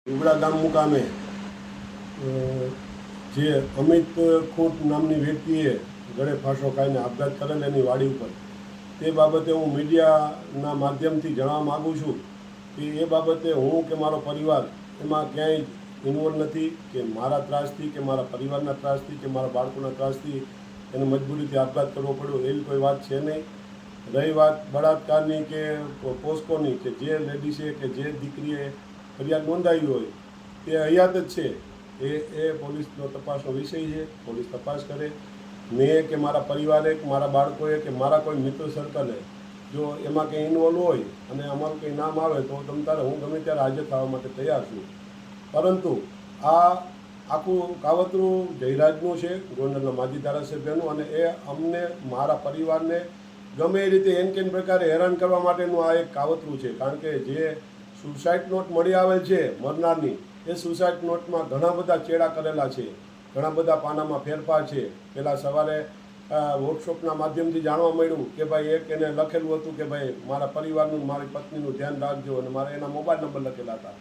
ઉબડા ગામ મુકામે જે અમિત ખૂંટ નામની વ્યક્તિએ ગળે ફાંસો ખાઈને આપઘાત કરેલ એની વાડી ઉપર તે બાબતે હું મીડિયાના માધ્યમથી જણાવવા માગું છું કે એ બાબતે હું કે મારો પરિવાર એમાં ક્યાંય ઇન્વોલ્વ નથી કે મારા ત્રાસથી કે મારા પરિવારના ત્રાસથી કે મારા બાળકોના ત્રાસથી એને મજબૂરીથી આપઘાત કરવો પડ્યો એવી કોઈ વાત છે નહીં. રહી વાત બળાત્કારની કે પોસ્કોની કે જે લેડીસે કે જે દીકરીએ ફરિયાદ નોંધાવી હોય તે હયાત જ છે એ પોલીસનો તપાસનો વિષય છે. પોલીસ તપાસ કરે. મેં કે મારા પરિવારે કે મારા બાળકોએ કે મારા કોઈ મિત્ર સર્કલે જો એમાં કંઈ ઇન્વોલ્વ હોય અને અમારું કંઈ નામ આવે તો તમ તારે હું ગમે ત્યારે હાજર થવા માટે તૈયાર છું. પરંતુ આ આખું કાવતરું જયરાજનું છે, ગોંડલના માજી ધારાસભ્યનું, અને એ અમને મારા પરિવારને ગમે એ રીતે એન કેન પ્રકારે હેરાન કરવા માટેનું આ એક કાવતરું છે. કારણ કે જે સુસાઇડ નોટ મળી આવેલ છે મરનારની, એ સુસાઇડ નોટમાં ઘણા બધા ચેડા કરેલા છે, ઘણા બધા પાનામાં ફેરફાર છે. પહેલાં સવારે વોટ્સઅપના માધ્યમથી જાણવા મળ્યું કે ભાઈ એક એને લખેલું હતું કે ભાઈ મારા પરિવારનું મારી પત્નીનું ધ્યાન રાખજો, અને મારા એના મોબાઈલ નંબર લખેલા હતા.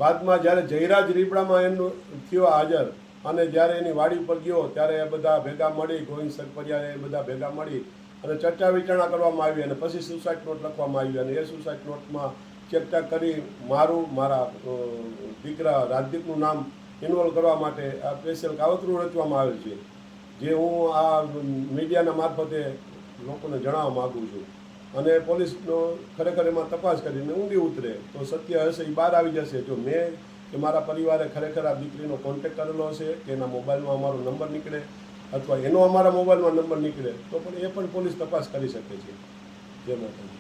બાદમાં જ્યારે જયરાજ રીબડામાં એનું થયો હાજર અને જ્યારે એની વાડી ઉપર ગયો ત્યારે એ બધા ભેગા મળી, ગોવિંદ સરપરિયા એ બધા ભેગા મળી અને ચર્ચા વિચારણા કરવામાં આવી અને પછી સુસાઇડ નોટ લખવામાં આવી. અને એ સુસાઇડ નોટમાં ચર્ચા કરી મારા દીકરા રાજદીપનું નામ ઇન્વોલ્વ કરવા માટે આ સ્પેશિયલ કાવતરું રચવામાં આવેલ છે, જે હું આ મીડિયાના મારફતે લોકોને જણાવવા માગું છું. અને પોલીસનો ખરેખર એમાં તપાસ કરીને ઊંડી ઉતરે તો સત્ય હશે એ બહાર આવી જશે. જો મેં કે મારા પરિવારે ખરેખર આ દીકરીનો કોન્ટેક્ટ કરેલો હશે કે એના મોબાઈલમાં અમારો નંબર નીકળે અથવા એનો અમારા મોબાઈલમાં નંબર નીકળે તો પણ એ પણ પોલીસ તપાસ કરી શકે છે. જે માટે